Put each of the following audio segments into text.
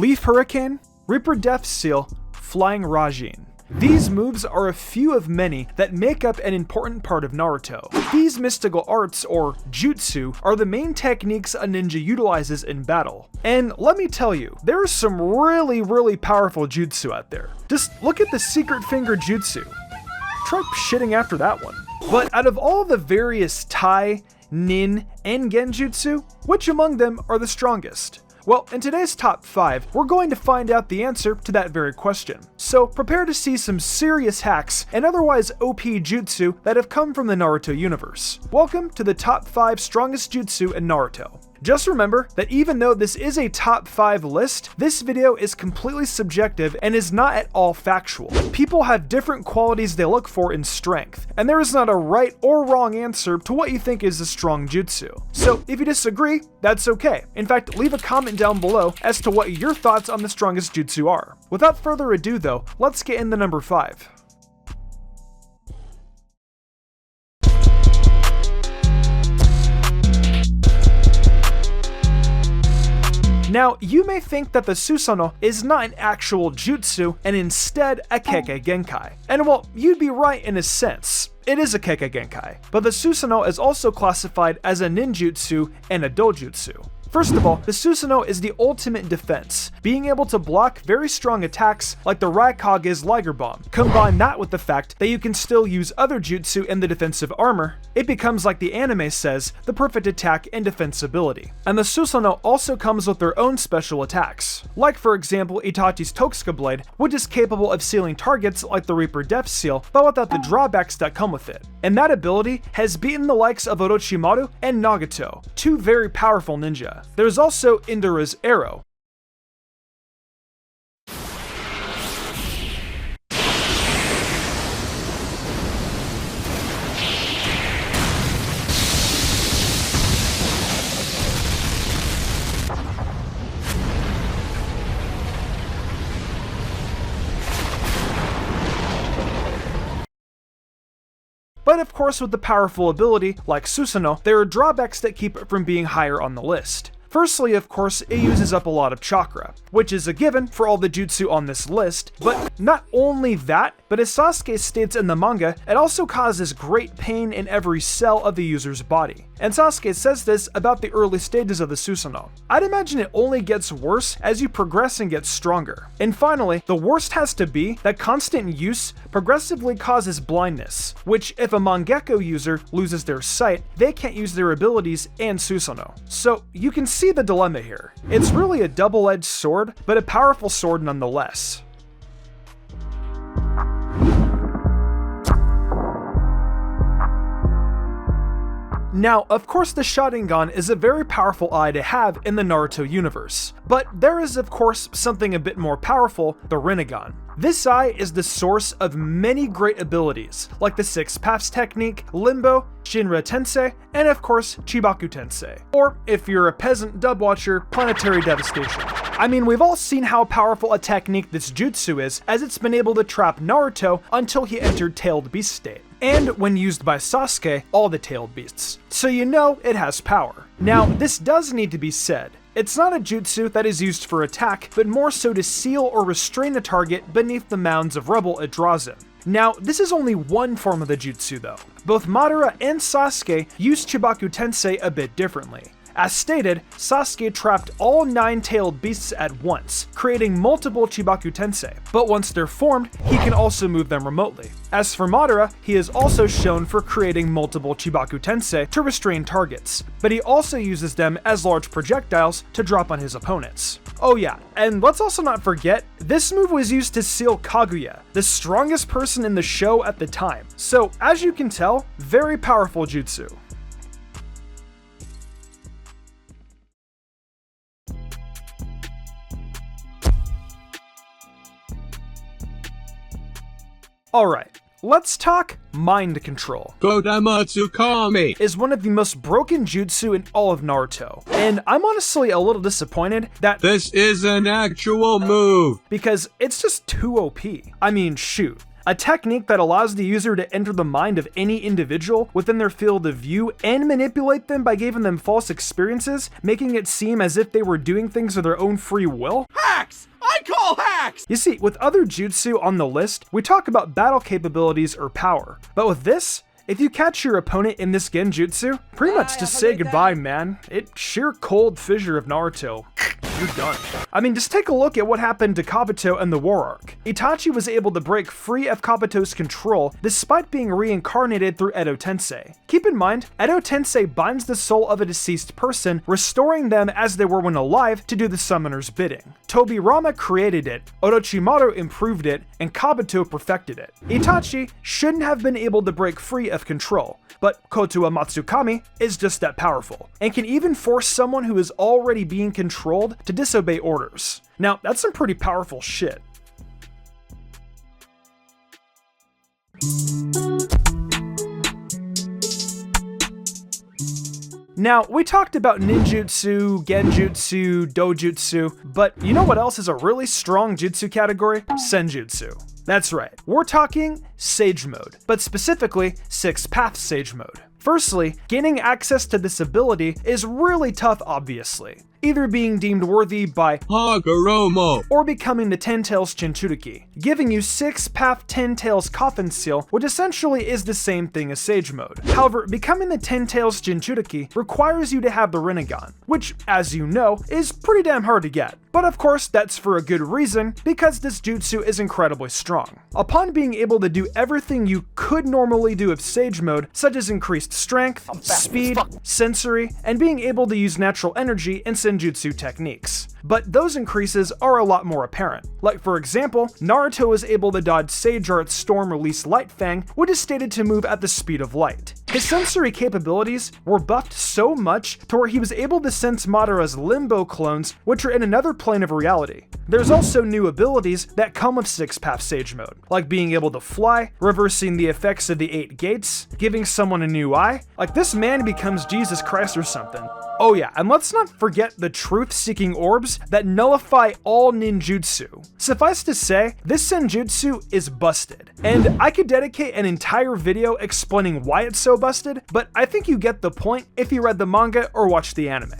Leaf Hurricane, Reaper Death Seal, Flying Rajin. These moves are a few of many that make up an important part of Naruto. These mystical arts, or jutsu, are the main techniques a ninja utilizes in battle. And let me tell you, there are some really powerful jutsu out there. Just look at the Secret Finger Jutsu. Try shitting after that one. But out of all the various Tai, Nin, and Genjutsu, which among them are the strongest? Well, in today's top 5, we're going to find out the answer to that very question. So prepare to see some serious hacks and otherwise OP jutsu that have come from the Naruto universe. Welcome to the top 5 strongest jutsu in Naruto. Just remember that even though this is a top 5 list, this video is completely subjective and is not at all factual. People have different qualities they look for in strength, and there is not a right or wrong answer to what you think is a strong jutsu. So if you disagree, that's okay. In fact, leave a comment down below as to what your thoughts on the strongest jutsu are. Without further ado though, let's get into number 5. Now, you may think that the Susanoo is not an actual jutsu and instead a Kekkei Genkai. And well, you'd be right in a sense. It is a Kekkei Genkai, but the Susanoo is also classified as a ninjutsu and a dojutsu. First of all, the Susanoo is the ultimate defense, being able to block very strong attacks like the Raikage's Liger Bomb. Combine that with the fact that you can still use other jutsu in the defensive armor, it becomes, like the anime says, the perfect attack and defense ability. And the Susanoo also comes with their own special attacks, like for example Itachi's Tokusuka Blade, which is capable of sealing targets like the Reaper Death Seal, but without the drawbacks that come with it. And that ability has beaten the likes of Orochimaru and Nagato, two very powerful ninja. There's also Indura's Arrow. But of course, with the powerful ability like Susanoo, there are drawbacks that keep it from being higher on the list. Firstly, of course, it uses up a lot of chakra, which is a given for all the jutsu on this list, but not only that, but as Sasuke states in the manga, it also causes great pain in every cell of the user's body. And Sasuke says this about the early stages of the Susanoo. I'd imagine it only gets worse as you progress and get stronger. And finally, the worst has to be that constant use progressively causes blindness, which if a Mangekyo user loses their sight, they can't use their abilities and Susanoo. So you can see the dilemma here. It's really a double-edged sword, but a powerful sword nonetheless. Now, of course the Sharingan is a very powerful eye to have in the Naruto universe, but there is of course something a bit more powerful, the Rinnegan. This eye is the source of many great abilities, like the Six Paths technique, Limbo, Shinra Tensei, and of course Chibaku Tensei. Or, if you're a peasant dub watcher, Planetary Devastation. I mean, we've all seen how powerful a technique this jutsu is, as it's been able to trap Naruto until he entered Tailed Beast state. And when used by Sasuke, all the Tailed Beasts. So you know it has power. Now, this does need to be said. It's not a jutsu that is used for attack, but more so to seal or restrain a target beneath the mounds of rubble it draws in. Now, this is only one form of the jutsu though. Both Madara and Sasuke use Chibaku Tensei a bit differently. As stated, Sasuke trapped all 9 tailed beasts at once, creating multiple Chibaku Tensei, but once they're formed, he can also move them remotely. As for Madara, he is also shown for creating multiple Chibaku Tensei to restrain targets, but he also uses them as large projectiles to drop on his opponents. Oh yeah, and let's also not forget, this move was used to seal Kaguya, the strongest person in the show at the time. So, as you can tell, very powerful jutsu. Alright, let's talk mind control. Kotoamatsukami is one of the most broken jutsu in all of Naruto, and I'm honestly a little disappointed that this is an actual move, because it's just too OP. I mean, shoot. A technique that allows the user to enter the mind of any individual within their field of view and manipulate them by giving them false experiences, making it seem as if they were doing things of their own free will? Hacks! I call hacks! You see, with other jutsu on the list, we talk about battle capabilities or power. But with this, if you catch your opponent in this genjutsu, pretty much just say goodbye, man. It's sheer cold fissure of Naruto. You're done. I mean, just take a look at what happened to Kabuto in the War Arc. Itachi was able to break free of Kabuto's control despite being reincarnated through Edo Tensei. Keep in mind, Edo Tensei binds the soul of a deceased person, restoring them as they were when alive to do the summoner's bidding. Tobirama created it, Orochimaru improved it, and Kabuto perfected it. Itachi shouldn't have been able to break free of control, but Kotoamatsukami is just that powerful, and can even force someone who is already being controlled to disobey orders. Now, that's some pretty powerful shit. Now, we talked about ninjutsu, genjutsu, dojutsu, but you know what else is a really strong jutsu category? Senjutsu. That's right, we're talking Sage Mode, but specifically 6 Path Sage Mode. Firstly, gaining access to this ability is really tough, obviously, either being deemed worthy by Hagoromo or becoming the 10 Tails Chinchuriki, giving you 6 Path 10 Tails Coffin Seal, which essentially is the same thing as Sage Mode. However, becoming the 10 Tails Chinchuriki requires you to have the Rinnegan, which, as you know, is pretty damn hard to get. But of course, that's for a good reason, because this jutsu is incredibly strong. Upon being able to do everything you could normally do with Sage Mode, such as increased strength, speed, sensory, and being able to use natural energy in senjutsu techniques. But those increases are a lot more apparent. Like for example, Naruto was able to dodge Sage Art's Storm Release Light Fang, which is stated to move at the speed of light. His sensory capabilities were buffed so much to where he was able to sense Madara's Limbo clones, which are in another plane of reality. There's also new abilities that come with 6 Path Sage Mode, like being able to fly, reversing the effects of the 8 gates, giving someone a new eye. Like this man becomes Jesus Christ or something. Oh yeah, and let's not forget the truth-seeking orbs that nullify all ninjutsu. Suffice to say, this senjutsu is busted, and I could dedicate an entire video explaining why it's so busted, but I think you get the point if you read the manga or watched the anime.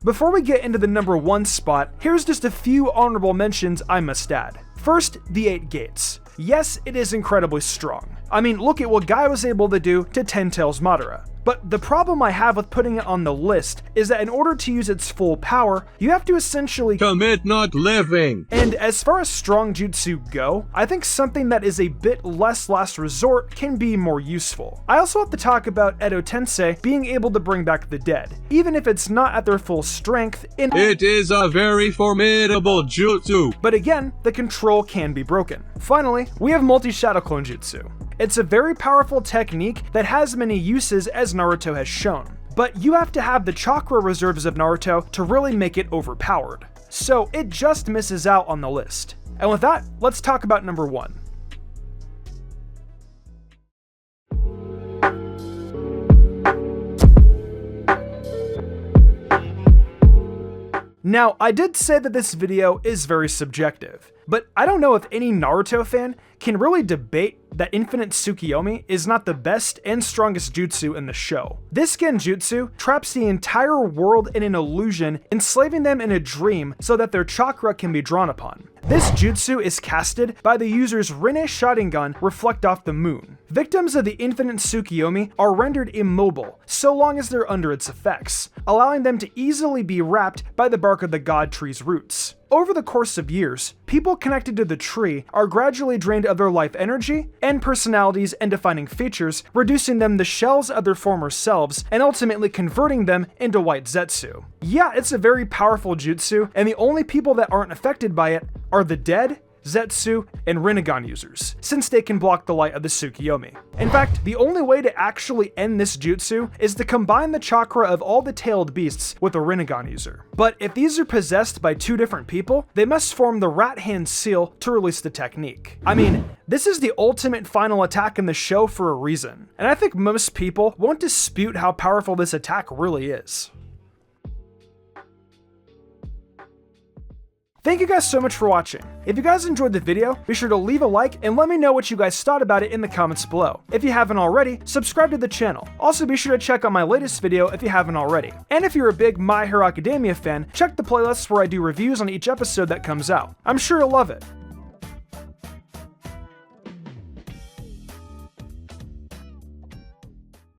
Before we get into the number 1 spot, here's just a few honorable mentions I must add. First, the 8 gates. Yes, it is incredibly strong. I mean, look at what Guy was able to do to 10 Tails Madara. But the problem I have with putting it on the list is that in order to use its full power, you have to essentially commit not living. And as far as strong jutsu go, I think something that is a bit less last resort can be more useful. I also have to talk about Edo Tensei being able to bring back the dead, even if it's not at their full strength in— It is a very formidable jutsu. But again, the control can be broken. Finally, we have multi-shadow clone jutsu. It's a very powerful technique that has many uses as Naruto has shown, but you have to have the chakra reserves of Naruto to really make it overpowered. So it just misses out on the list. And with that, let's talk about number 1. Now, I did say that this video is very subjective, but I don't know if any Naruto fan can really debate that Infinite Tsukuyomi is not the best and strongest jutsu in the show. This genjutsu traps the entire world in an illusion, enslaving them in a dream so that their chakra can be drawn upon. This jutsu is casted by the user's Rinne Sharingan reflect off the moon. Victims of the Infinite Tsukuyomi are rendered immobile so long as they're under its effects, allowing them to easily be wrapped by the bark of the god tree's roots. Over the course of years, people connected to the tree are gradually drained of their life energy and personalities and defining features, reducing them to shells of their former selves and ultimately converting them into white Zetsu. Yeah, it's a very powerful jutsu, and the only people that aren't affected by it are the dead, Zetsu, and Rinnegan users, since they can block the light of the Tsukuyomi. In fact, the only way to actually end this jutsu is to combine the chakra of all the tailed beasts with a Rinnegan user. But if these are possessed by 2 different people, they must form the rat hand seal to release the technique. I mean, this is the ultimate final attack in the show for a reason, and I think most people won't dispute how powerful this attack really is. Thank you guys so much for watching. If you guys enjoyed the video, be sure to leave a like and let me know what you guys thought about it in the comments below. If you haven't already, subscribe to the channel. Also be sure to check out my latest video if you haven't already. And if you're a big My Hero Academia fan, check the playlists where I do reviews on each episode that comes out. I'm sure you'll love it.